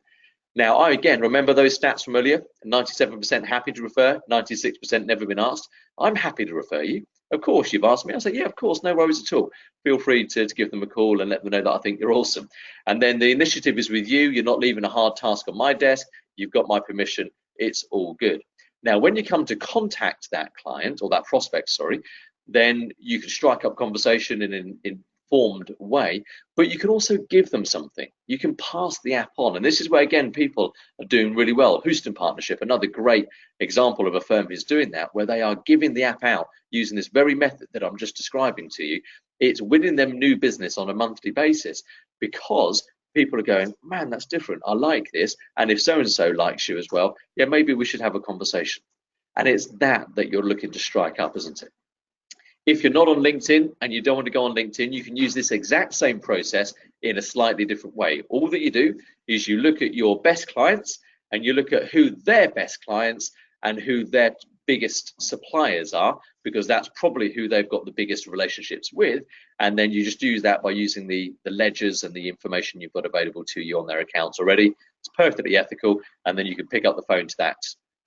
Now, I again remember those stats from earlier. 97% happy to refer, 96% never been asked. I'm happy to refer you. Of course, you've asked me. I say, yeah, of course, no worries at all. Feel free to give them a call and let them know that I think you're awesome. And then the initiative is with you. You're not leaving a hard task on my desk. You've got my permission. It's all good. Now, when you come to contact that client or that prospect, sorry, then you can strike up conversation in an informed way, but you can also give them something. You can pass the app on. And this is where, again, people are doing really well. Houston Partnership, another great example of a firm who's doing that, where they are giving the app out using this very method that I'm just describing to you. It's winning them new business on a monthly basis because people are going, man, that's different. I like this. And if so-and-so likes you as well, yeah, maybe we should have a conversation. And it's that you're looking to strike up, isn't it? If you're not on LinkedIn and you don't want to go on LinkedIn, you can use this exact same process in a slightly different way. All that you do is you look at your best clients and you look at who their best clients and who their biggest suppliers are, because that's probably who they've got the biggest relationships with. And then you just use that by using the ledgers and the information you've got available to you on their accounts already. It's perfectly ethical. And then you can pick up the phone to that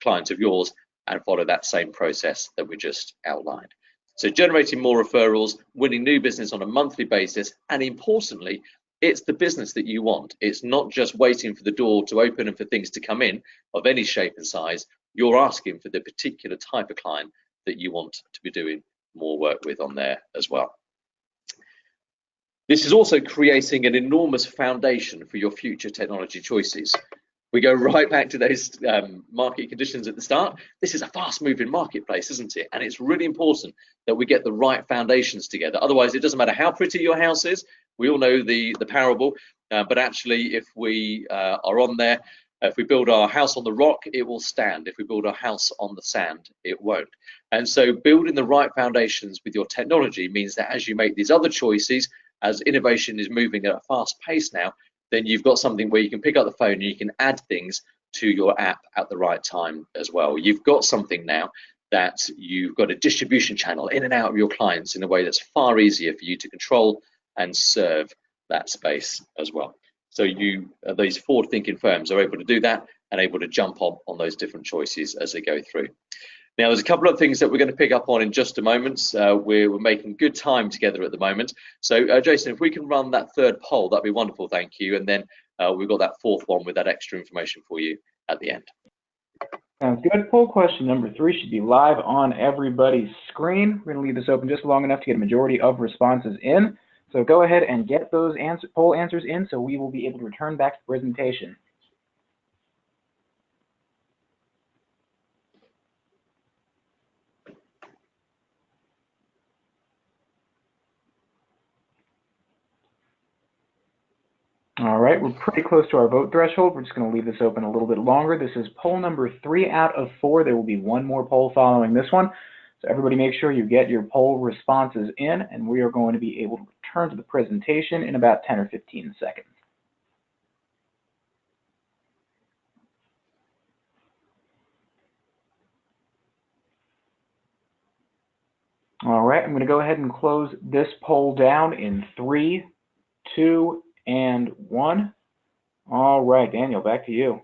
client of yours and follow that same process that we just outlined. So generating more referrals, winning new business on a monthly basis, and importantly, it's the business that you want. It's not just waiting for the door to open and for things to come in of any shape and size. You're asking for the particular type of client that you want to be doing more work with on there as well. This is also creating an enormous foundation for your future technology choices. We go right back to those market conditions at the start. This is a fast-moving marketplace, isn't it? And it's really important that we get the right foundations together. Otherwise, it doesn't matter how pretty your house is. We all know the parable, but actually, if we are on there, if we build our house on the rock, it will stand. If we build our house on the sand, it won't. And so building the right foundations with your technology means that as you make these other choices, as innovation is moving at a fast pace now, then you've got something where you can pick up the phone and you can add things to your app at the right time as well. You've got something now that you've got a distribution channel in and out of your clients in a way that's far easier for you to control and serve that space as well. So these forward-thinking firms are able to do that and able to jump on those different choices as they go through. Now, there's a couple of things that we're going to pick up on in just a moment. We're making good time together at the moment. So, Jason, if we can run that third poll, that'd be wonderful, thank you. And then we've got that fourth one with that extra information for you at the end. Sounds good. Poll question number 3 should be live on everybody's screen. We're going to leave this open just long enough to get a majority of responses in. So go ahead and get those poll answers in so we will be able to return back to the presentation. All right, we're pretty close to our vote threshold. We're just going to leave this open a little bit longer. This is poll number 3 out of 4. There will be one more poll following this one. So everybody make sure you get your poll responses in, and we are going to be able to return to the presentation in about 10 or 15 seconds. All right, I'm going to go ahead and close this poll down in 3, 2, and 1. All right, Daniel, back to you.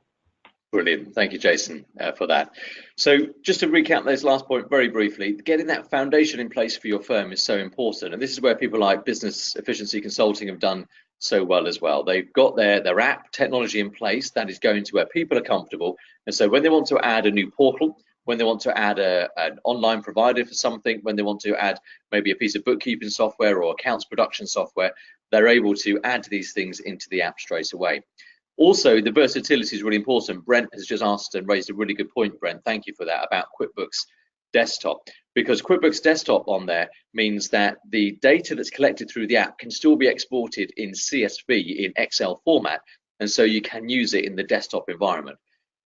Brilliant. Thank you, Jason, for that. So just to recap this last point very briefly, getting that foundation in place for your firm is so important. And this is where people like Business Efficiency Consulting have done so well as well. They've got their app technology in place that is going to where people are comfortable. And so when they want to add a new portal, when they want to add an online provider for something, when they want to add maybe a piece of bookkeeping software or accounts production software, they're able to add these things into the app straight away. Also, the versatility is really important. Brent has just asked and raised a really good point, Brent. Thank you for that, about QuickBooks Desktop. Because QuickBooks Desktop on there means that the data that's collected through the app can still be exported in CSV, in Excel format, and so you can use it in the desktop environment.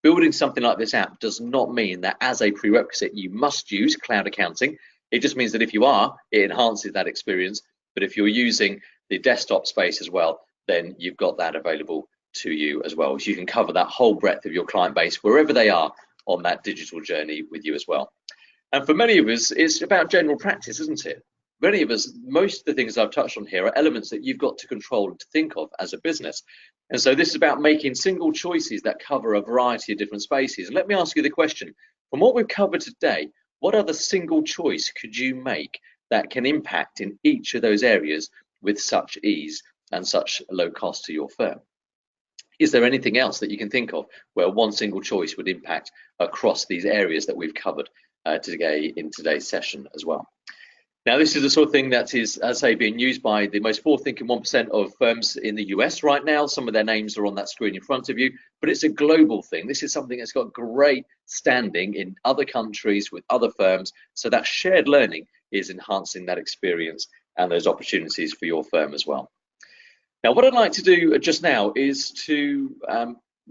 Building something like this app does not mean that as a prerequisite you must use cloud accounting. It just means that if you are, it enhances that experience. But if you're using the desktop space as well, then you've got that available to you as well. So you can cover that whole breadth of your client base wherever they are on that digital journey with you as well. And for many of us, it's about general practice, isn't it? Many of us, most of the things I've touched on here are elements that you've got to control and to think of as a business. And so this is about making single choices that cover a variety of different spaces. And let me ask you the question, from what we've covered today, what other single choice could you make that can impact in each of those areas with such ease and such low cost to your firm? Is there anything else that you can think of where one single choice would impact across these areas that we've covered today in today's session as well? Now, this is the sort of thing that is, as I say, being used by the most forward-thinking 1% of firms in the US right now. Some of their names are on that screen in front of you, but it's a global thing. This is something that's got great standing in other countries with other firms. So that shared learning is enhancing that experience and those opportunities for your firm as well. Now, what I'd like to do just now is to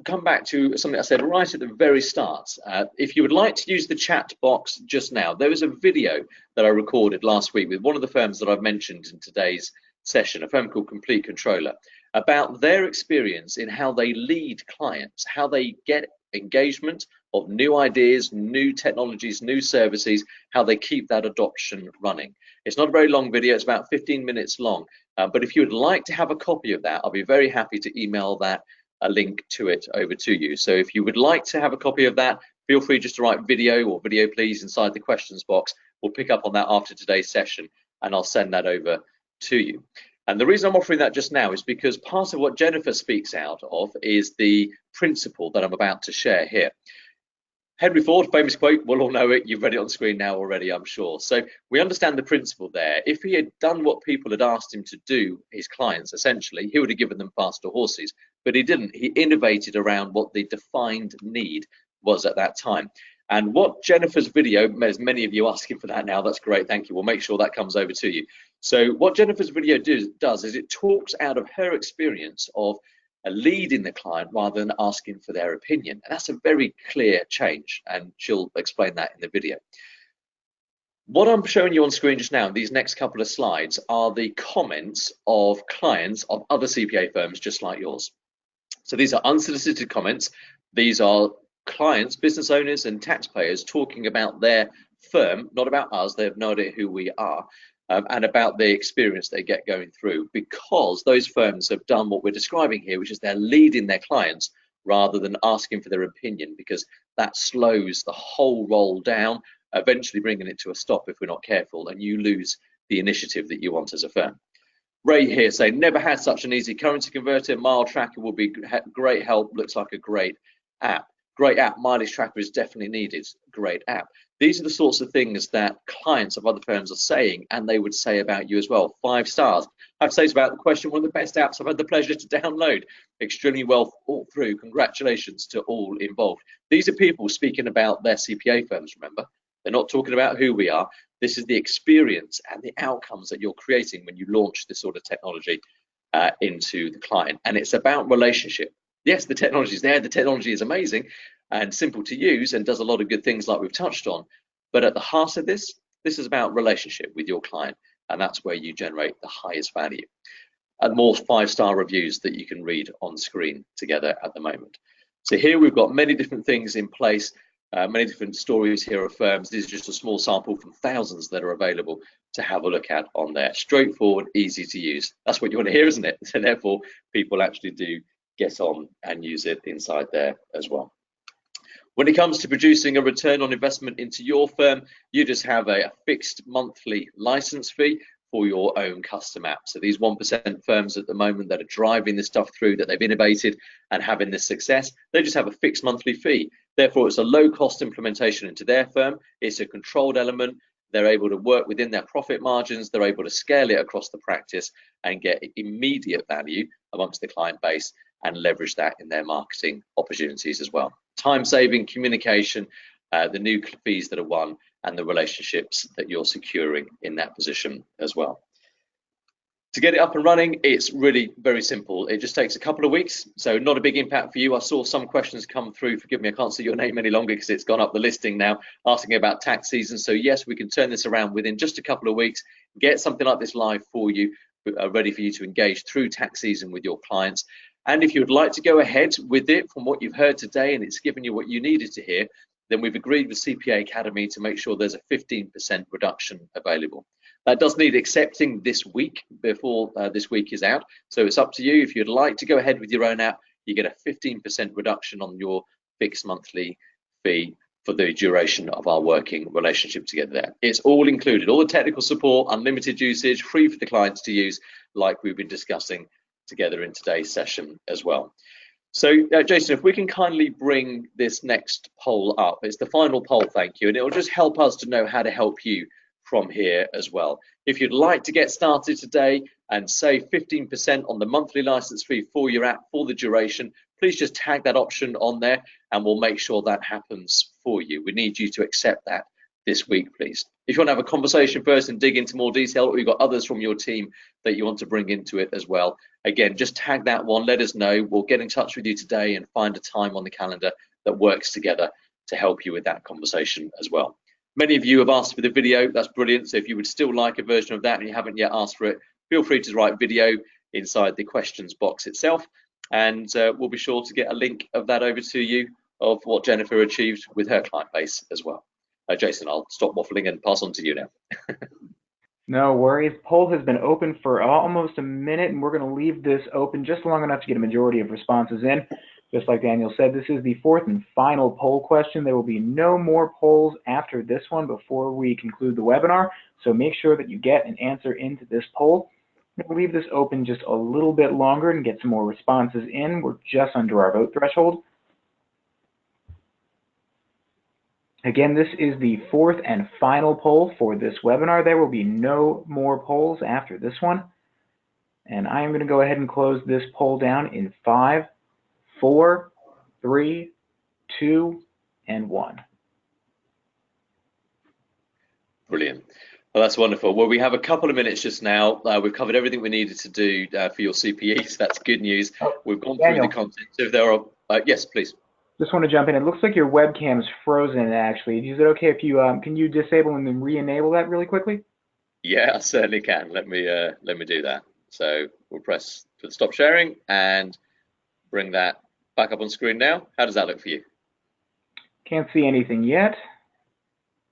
come back to something I said right at the very start. If you would like to use the chat box just now, there was a video that I recorded last week with one of the firms that I've mentioned in today's session, a firm called Complete Controller, about their experience in how they lead clients, how they get engagement of new ideas, new technologies, new services, how they keep that adoption running. It's not a very long video, it's about 15 minutes long, but if you would like to have a copy of that, I'll be very happy to email that a link to it over to you. So if you would like to have a copy of that, feel free just to write video or video please inside the questions box. We'll pick up on that after today's session and I'll send that over to you. And the reason I'm offering that just now is because part of what Jennifer speaks out of is the principle that I'm about to share here. Henry Ford, famous quote, we'll all know it, you've read it on screen now already, I'm sure. So we understand the principle there. If he had done what people had asked him to do, his clients essentially, he would have given them faster horses, but he didn't. He innovated around what the defined need was at that time. And what Jennifer's video, there's many of you asking for that now, that's great, thank you. We'll make sure that comes over to you. So what Jennifer's video does is it talks out of her experience of leading the client rather than asking for their opinion. And that's a very clear change, and she'll explain that in the video. What I'm showing you on screen just now, these next couple of slides, are the comments of clients of other CPA firms just like yours. So these are unsolicited comments. These are clients, business owners and taxpayers talking about their firm, not about us. They have no idea who we are. And about the experience they get going through, because those firms have done what we're describing here, which is they're leading their clients rather than asking for their opinion, because that slows the whole roll down, eventually bringing it to a stop if we're not careful, and you lose the initiative that you want as a firm. Ray here saying, never had such an easy currency converter. Mile tracker will be great help, looks like a great app. Great app, mileage tracker is definitely needed, great app. These are the sorts of things that clients of other firms are saying, and they would say about you as well. 5 stars. I have to say it's about the question, one of the best apps I've had the pleasure to download. Extremely well thought through. Congratulations to all involved. These are people speaking about their CPA firms, remember? They're not talking about who we are. This is the experience and the outcomes that you're creating when you launch this sort of technology into the client. And it's about relationship. Yes, the technology is there. The technology is amazing and simple to use and does a lot of good things like we've touched on. But at the heart of this This is about relationship with your client, and that's where you generate the highest value. And more 5-star reviews that you can read on screen together at the moment. So here we've got many different things in place, many different stories here of firms. This is just a small sample from thousands that are available to have a look at on there. Straightforward, easy to use. That's what you want to hear, isn't it? So therefore, people actually do get on and use it inside there as well. When it comes to producing a return on investment into your firm, you just have a fixed monthly license fee for your own custom app. So these 1% firms at the moment that are driving this stuff through, that they've innovated and having this success, they just have a fixed monthly fee. Therefore, it's a low cost implementation into their firm. It's a controlled element. They're able to work within their profit margins. They're able to scale it across the practice and get immediate value amongst the client base and leverage that in their marketing opportunities as well. Time saving, communication, the new fees that are won, and the relationships that you're securing in that position as well. To get it up and running, it's really very simple. It just takes a couple of weeks, so not a big impact for you. I saw some questions come through. Forgive me, I can't see your name any longer because it's gone up the listing now, asking about tax season. So yes, we can turn this around within just a couple of weeks, get something like this live for you, ready for you to engage through tax season with your clients. And if you would like to go ahead with it from what you've heard today and it's given you what you needed to hear, then we've agreed with CPA Academy to make sure there's a 15% reduction available. That does need accepting this week before this week is out. So it's up to you. If you'd like to go ahead with your own app, you get a 15% reduction on your fixed monthly fee for the duration of our working relationship together there. It's all included, all the technical support, unlimited usage, free for the clients to use, like we've been discussing together in today's session as well. So Jason, if we can kindly bring this next poll up. It's the final poll, thank you, and it will just help us to know how to help you from here as well. If you'd like to get started today and save 15% on the monthly license fee for your app for the duration, please just tag that option on there and we'll make sure that happens for you. We need you to accept that this week, please. If you want to have a conversation first and dig into more detail, or you've got others from your team that you want to bring into it as well, again, just tag that one, let us know. We'll get in touch with you today and find a time on the calendar that works together to help you with that conversation as well. Many of you have asked for the video. That's brilliant. So if you would still like a version of that and you haven't yet asked for it, feel free to write video inside the questions box itself, and we'll be sure to get a link of that over to you of what Jennifer achieved with her client base as well. Jason, I'll stop waffling and pass on to you now. No worries. Poll has been open for almost a minute, and we're going to leave this open just long enough to get a majority of responses in. Just like Daniel said, this is the fourth and final poll question. There will be no more polls after this one before we conclude the webinar, so make sure that you get an answer into this poll. We'll leave this open just a little bit longer and get some more responses in. We're just under our vote threshold. Again, this is the fourth and final poll for this webinar. There will be no more polls after this one. And I am going to go ahead and close this poll down in 5, 4, 3, 2, and 1. Brilliant. Well, that's wonderful. Well, we have a couple of minutes just now. We've covered everything we needed to do for your CPEs. That's good news. We've gone through the content. So if there are, yes, please. Just want to jump in. It looks like your webcam's frozen, actually. Is it okay if you can you disable and then re-enable that really quickly? Yeah, I certainly can. Let me do that. So we'll press for the stop sharing and bring that back up on screen now. How does that look for you? Can't see anything yet.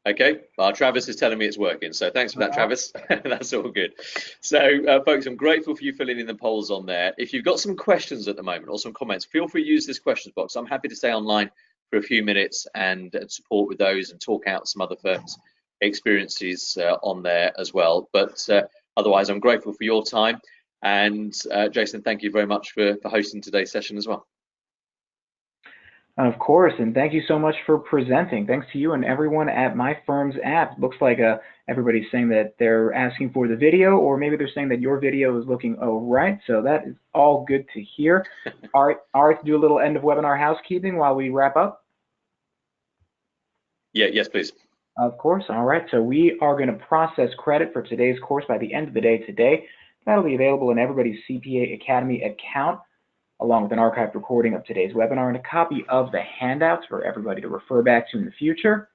Okay, well, Travis is telling me it's working, so thanks for that, Travis. That's all good. So, folks, I'm grateful for you filling in the polls on there. If you've got some questions at the moment or some comments, feel free to use this questions box. I'm happy to stay online for a few minutes and support with those and talk out some other firms' experiences on there as well. But otherwise, I'm grateful for your time. And Jason, thank you very much for hosting today's session as well. Of course, and thank you so much for presenting. Thanks to you and everyone at My Firm's app. Looks like everybody's saying that they're asking for the video, or maybe they're saying that your video is looking all right. So that is all good to hear. All right, to do a little end of webinar housekeeping while we wrap up. Yeah, yes, please. Of course. All right, so we are going to process credit for today's course by the end of the day today. That'll be available in everybody's CPA Academy account, along with an archived recording of today's webinar and a copy of the handouts for everybody to refer back to in the future.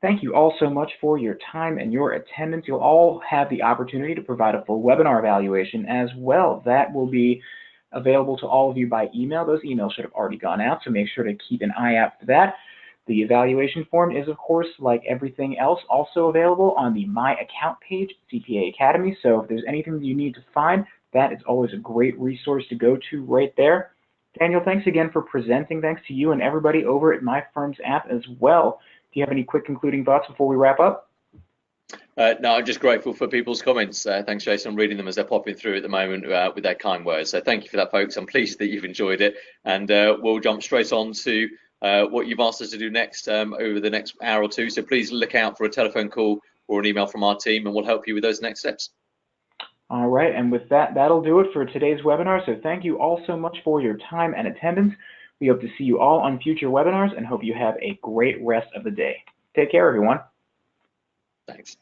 Thank you all so much for your time and your attendance. You'll all have the opportunity to provide a full webinar evaluation as well. That will be available to all of you by email. Those emails should have already gone out, so make sure to keep an eye out for that. The evaluation form is, of course, like everything else, also available on the My Account page, CPA Academy. So if there's anything that you need to find, that is always a great resource to go to right there. Daniel, thanks again for presenting. Thanks to you and everybody over at My Firm's app as well. Do you have any quick concluding thoughts before we wrap up? No, I'm just grateful for people's comments. Thanks, Jason. I'm reading them as they're popping through at the moment with their kind words. So thank you for that, folks. I'm pleased that you've enjoyed it. And we'll jump straight on to what you've asked us to do next over the next hour or two. So please look out for a telephone call or an email from our team, and we'll help you with those next steps. All right, and with that, that'll do it for today's webinar. So thank you all so much for your time and attendance. We hope to see you all on future webinars and hope you have a great rest of the day. Take care, everyone. Thanks.